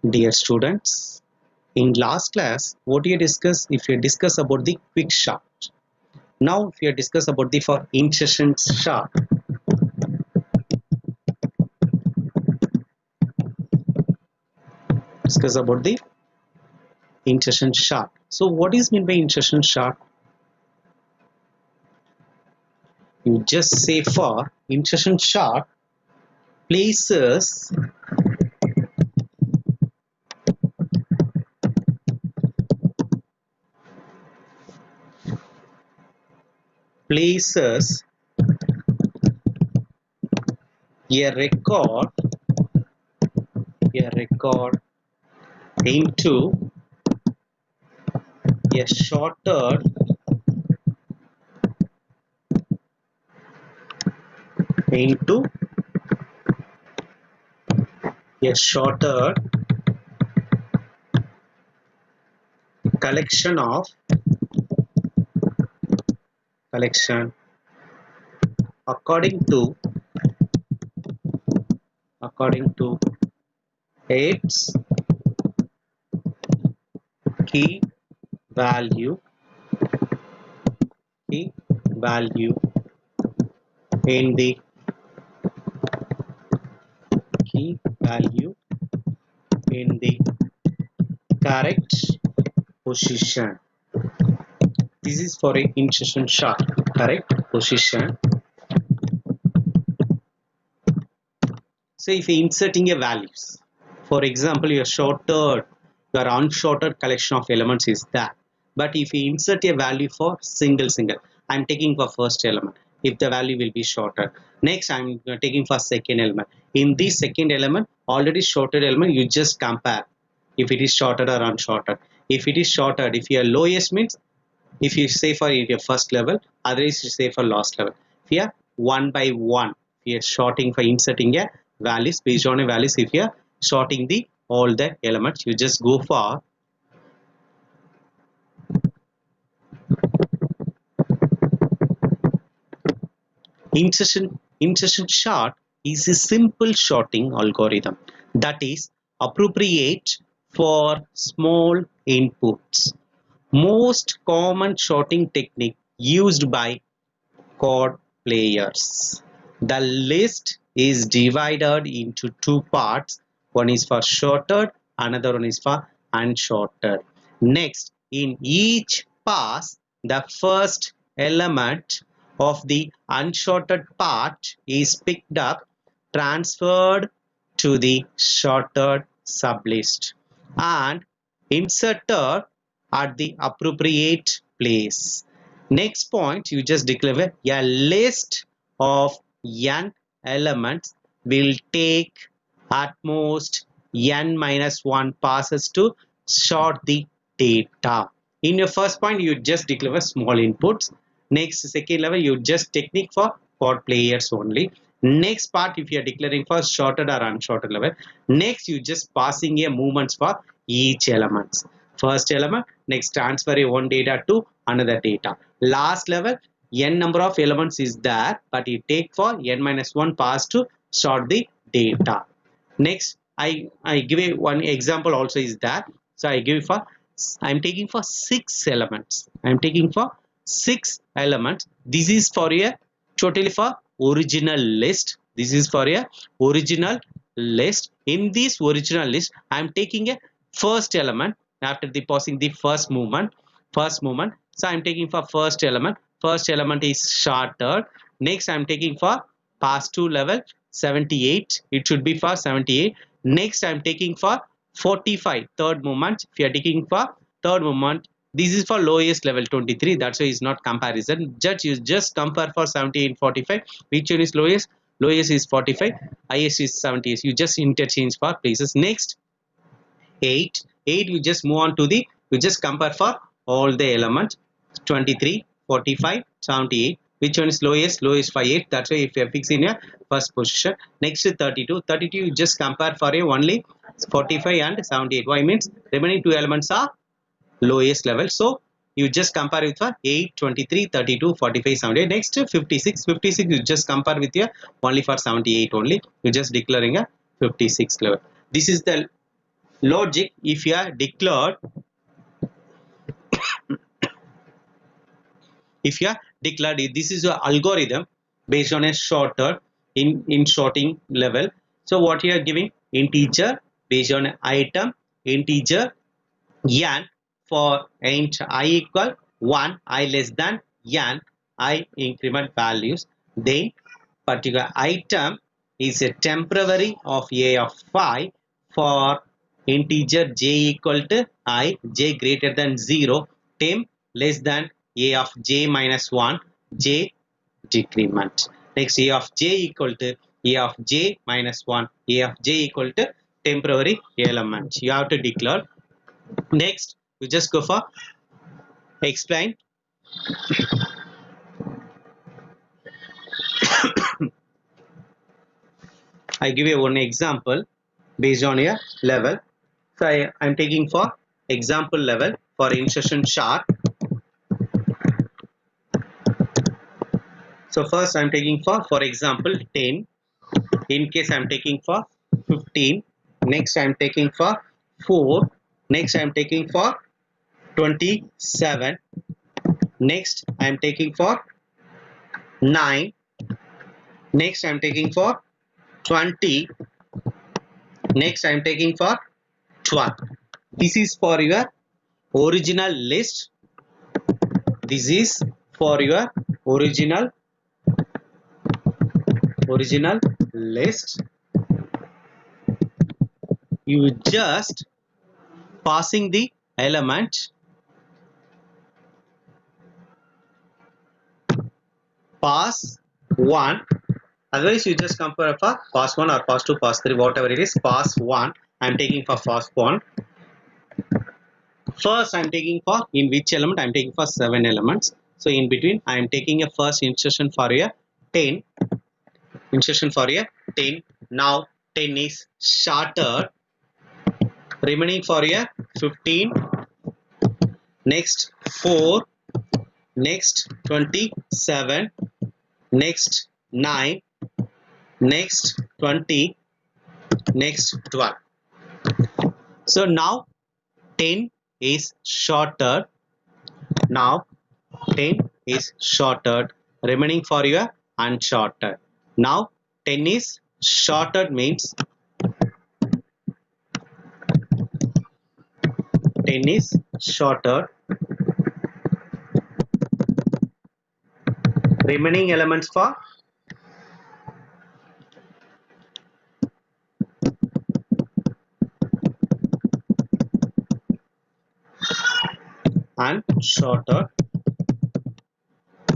Dear students, in last class, what we discussed, if we discuss about the quick shot. Now, if we discuss about the for insertion shot. Discuss about the insertion shot. So, what is meant by insertion shot? You just say for insertion shot places places a record into a shorter into a shorter collection according to its key value in the key value in the correct position. This is for a insertion shot, correct position. So if you're inserting a values, for example, your unshorted collection of elements is that. But if you insert a value for single, I'm taking for first element. If the value will be shorter, next I'm taking for second element. In this second element, already shorted element, you just compare if it is shorted or unshorted. If it is shorted, if your lowest means if you say for your first level, otherwise you say for last level. If you are one by one, if you are sorting for inserting a values based on a values, if you are sorting the all the elements, you just go for insertion sort is a simple sorting algorithm that is appropriate for small inputs. Most common sorting technique used by chord players. The list is divided into two parts. One is for sorted, another one is for unsorted. Next, in each pass, the first element of the unsorted part is picked up, transferred to the sorted sublist, and inserted at the appropriate place. Next point, you just declare a list of n elements will take at most n minus 1 passes to sort the data. In your first point, you just declare small inputs. Next, second level, you just technique for chord players only. Next part, if you are declaring for sorted or unsorted level, next you just passing a movements for each elements. First element, next transfer a one data to another data. Last level, n number of elements is there, but you take for n minus 1 pass to sort the data. Next, I give a one example also is that. So I give for I'm taking for 6 elements. I'm taking for 6 elements. This is for a totally for original list. This is for a original list. In this original list, I'm taking a first element after the passing the first movement. So I'm taking for first element. First element is sorted. Next, I'm taking for pass 2 level 78. It should be for 78. Next, I'm taking for 45 third movement. If you are taking for third movement, this is for lowest level 23. That's why it's not comparison. Just compare for 78 and 45. Which one is lowest? Lowest is 45. Highest is 78. You just interchange for places. Next, 8 you just move on to the you just compare for all the elements 23 45 78. Which one is lowest for 8. That's why if you are fixing your first position. Next is 32 you just compare for a only 45 and 78. Why means remaining two elements are lowest level, so you just compare with for 8 23 32 45 78. Next 56 you just compare with your only for 78 only. You just declaring a 56 level. This is the logic, if you are declared, if you are declared, this is your algorithm based on a shorter in sorting level. So what you are giving, integer based on item, integer n for int I equal 1, I less than n, I increment values. Then particular item is a temporary of a of 5 for integer j equal to I, j greater than 0, temp less than a of j minus 1, j decrement. Next, a of j equal to a of j minus 1, a of j equal to temporary element. You have to declare. Next, we just go for explain. I give you one example based on your level. So I'm taking for example level for insertion chart. So first I'm taking for example 10. In case I'm taking for 15. Next I'm taking for 4. Next I'm taking for 27. Next I'm taking for 9. Next I'm taking for 20. Next I'm taking for 12. This is for your original list. This is for your original list. You just passing the element, pass 1, otherwise you just compare for pass 1 or pass 2, pass 3, whatever it is, pass 1. I'm taking for pass 1. First I'm taking for, in which element I'm taking for 7 elements. So in between I'm taking a first insertion for a 10. Insertion for a 10. Now 10 is shorter. Remaining for a 15. Next 4. Next 27. Next 9. Next 20. Next 12. So now 10 is shorter. Now 10 is shorted. Remaining for your unshorted. Now 10 is shorted means 10 is shorted. Remaining elements for unshorted.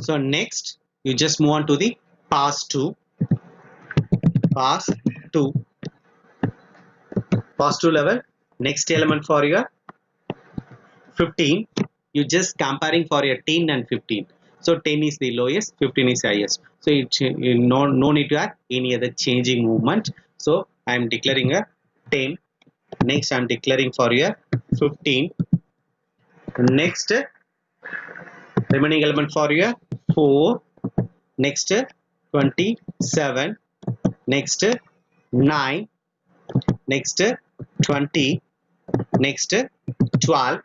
So next you just move on to the pass 2. Pass 2. Pass 2 level. Next element for your 15. You just comparing for your 10 and 15. So 10 is the lowest, 15 is highest. So no need to have any other changing movement. So I am declaring a 10. Next I am declaring for your 15. Next remaining element for your 4. Next 27. Next 9. Next 20. Next 12.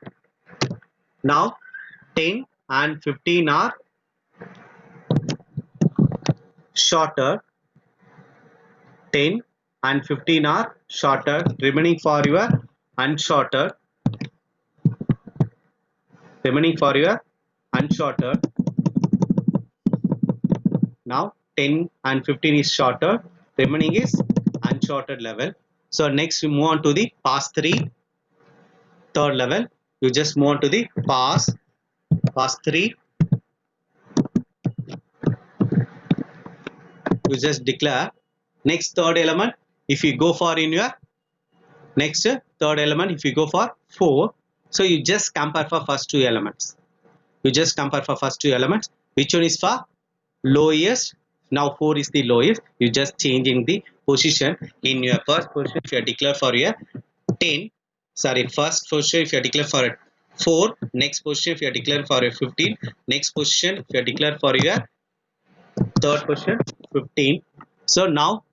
Now 10 and 15 are shorter. 10 and 15 are shorter. Remaining for your unshorted. Remaining for your unshorted. Now 10 and 15 is shorter. Remaining is unshorted level. So next we move on to the pass 3. Third level. You just move on to the pass 3. You just declare. Next third element, if you go for in your next third element, if you go for 4, so you just compare for first 2 elements. You just compare for first 2 elements. Which one is for lowest? Now 4 is the lowest. You just changing the position. In your first position, if you declare for your 10, sorry, first position if you declare for a 4, next position if you declare for a 15, next position if you declare for your third position 15. So now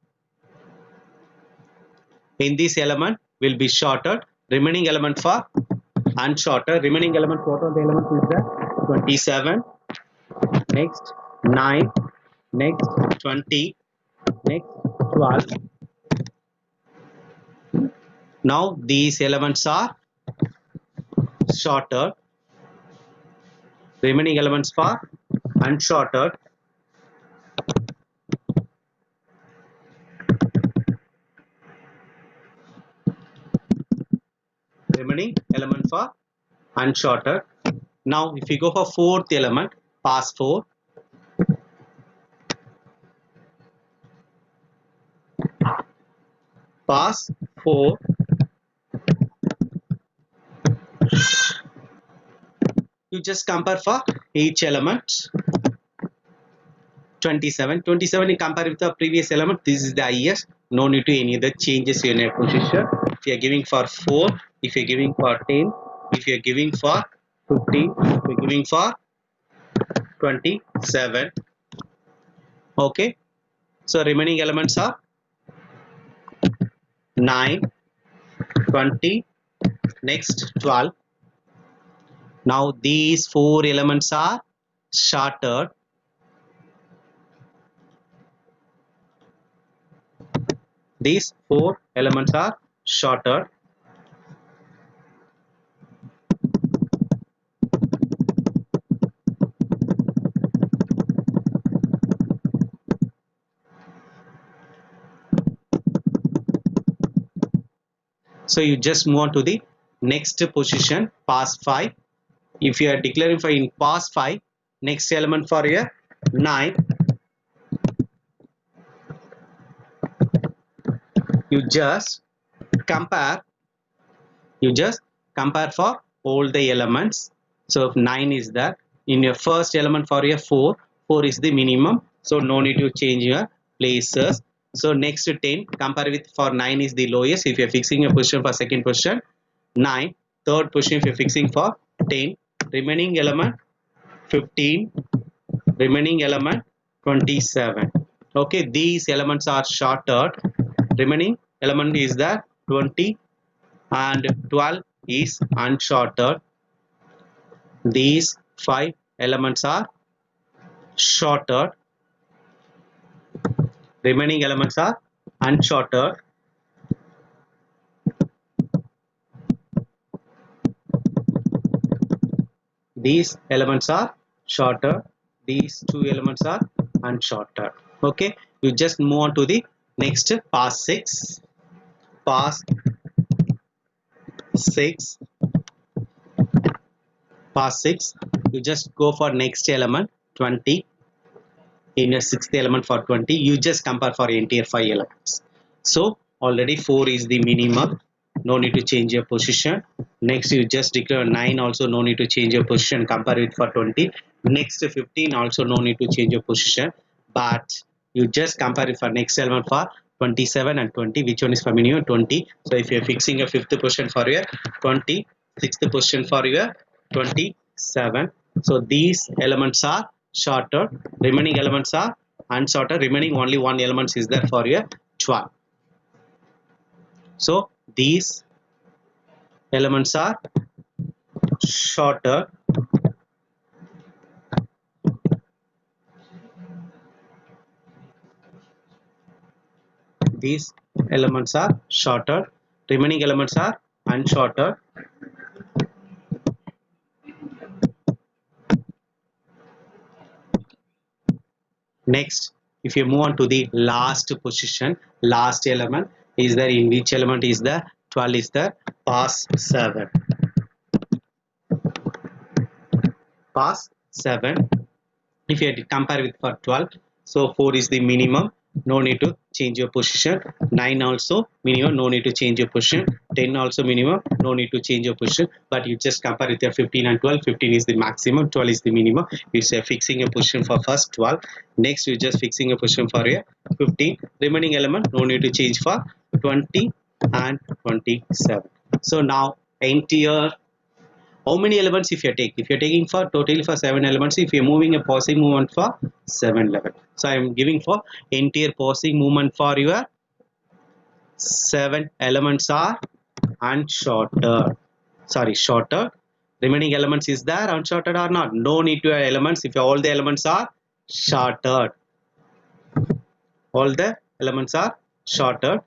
in this element will be shorted. remaining element for unsorted. Remaining element, what are the elements is that? 27, next 9, next 20, next 12. Now these elements are sorted. Remaining elements for unsorted. Remaining element for unsorted. Now if we go for fourth element, pass 4, pass 4, you just compare for each element. 27 you compare with the previous element, this is the highest, no need to any other changes in your position. If you are giving for 4, if you are giving for 10, if you are giving for 15, if you are giving for 27. Okay, so remaining elements are 9, 20, next 12. Now these 4 elements are sorted. These 4 elements are sorted. So you just move on to the next position, pass 5. If you are declaring for in pass 5, next element for your 9, you just compare, for all the elements. So if 9 is that, in your first element for your 4 is the minimum, so no need to change your places. So next 10, compare with for 9 is the lowest. If you are fixing a position for second position 9, third position if you are fixing for 10, remaining element 15, remaining element 27. Okay, these elements are sorted. Remaining element is that 20 and 12 is unsorted. These 5 elements are sorted. Remaining elements are unsorted. These elements are sorted. These 2 elements are unsorted. Okay, you just move on to the next, pass 6. Pass 6. Pass 6, you just go for next element 20. In your sixth element for 20, you just compare for entire 5 elements. So already 4 is the minimum, no need to change your position. Next you just declare 9, also no need to change your position, compare it for 20. Next 15, also no need to change your position, but you just compare it for next element for 27 and 20, which one is for minimum? 20. So if you are fixing a fifth position for your 20, sixth position for your 27. So these elements are sorted. Remaining elements are unsorted. Remaining only one element is there for your 12. So these elements are sorted. These elements are sorted. Remaining elements are unsorted. Next, if you move on to the last position, last element is there, in which element is the 12 is the pass 7. Pass 7. If you compare with for 12, so 4 is the minimum, no need to change your position. 9 also minimum, no need to change your position. 10 also minimum, no need to change your position, but you just compare with your 15 and 12. 15 is the maximum, 12 is the minimum. You say fixing a position for first 12. Next you just fixing a position for your 15. Remaining element no need to change for 20 and 27. So now entire, how many elements if you're taking? If you're taking for totally for 7 elements, if you're moving a pausing movement for 7 elements. So I am giving for entire pausing movement for your 7 elements are unshorted. Sorry, shorted. Remaining elements is there unshorted or not? No need to add elements if all the elements are shorted. All the elements are shorted.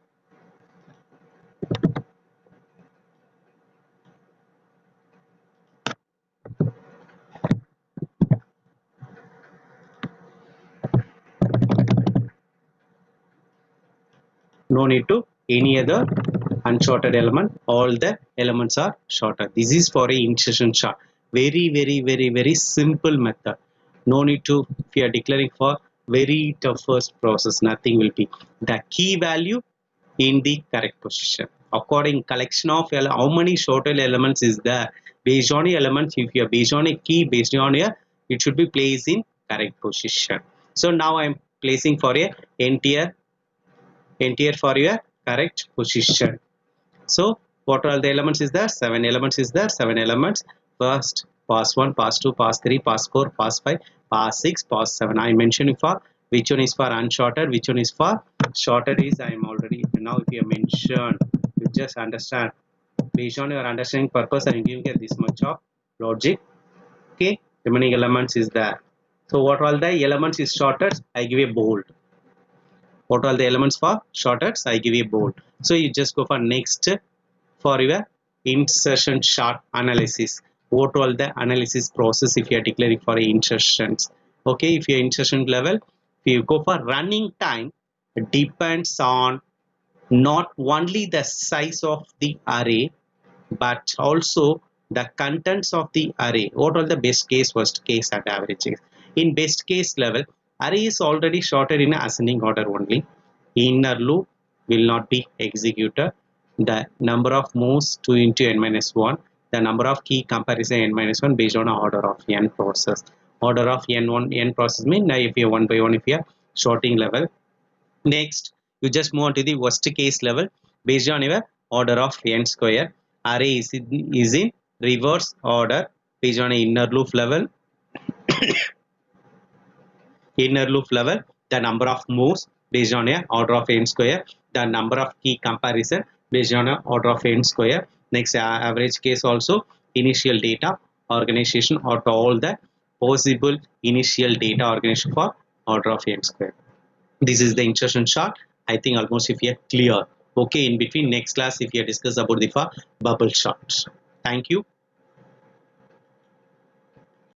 No need to any other unshorted element. All the elements are shorted. This is for a insertion chart. Very simple method. No need to, if you are declaring for very toughest process, nothing will be. The key value in the correct position. According collection of how many shorted elements is there, based on the elements, if you are based on a key, based on a, it should be placed in correct position. So now I am placing for a entire for your correct position. So what are the elements is there? 7 elements is there. 7 elements. First, pass 1, pass 2, pass 3, pass 4, pass 5, pass 6, pass 7. I mentioned for which one is for unshorted, which one is for shorted is I am already now if you mention, you just understand based on your understanding purpose I am giving you this much of logic. Okay, remaining elements is there. So what all the elements is shorted? I give a bold. What are the elements for shorted? I give a bold. So you just go for next for your insertion chart analysis. What all the analysis process if you are declaring for insertions. Okay, if your insertion level, if you go for running time, it depends on not only the size of the array but also the contents of the array. What are the best case, worst case, and average case? In best case level, array is already sorted in ascending order only. Inner loop will not be executed. The number of moves 2 into n minus 1. The number of key comparison n minus 1 based on order of n process. Order of n process means if you 1 by 1 if you are sorting level. Next, you just move on to the worst case level based on your order of n square. Array is in reverse order based on inner loop level. Inner loop level, the number of moves based on a order of n square. The number of key comparison based on a order of n square. Next, average case also initial data organization or all the possible initial data organization for order of n square. This is the insertion chart. I think almost if you are clear. Okay, in between next class if you discuss about the bubble charts. Thank you.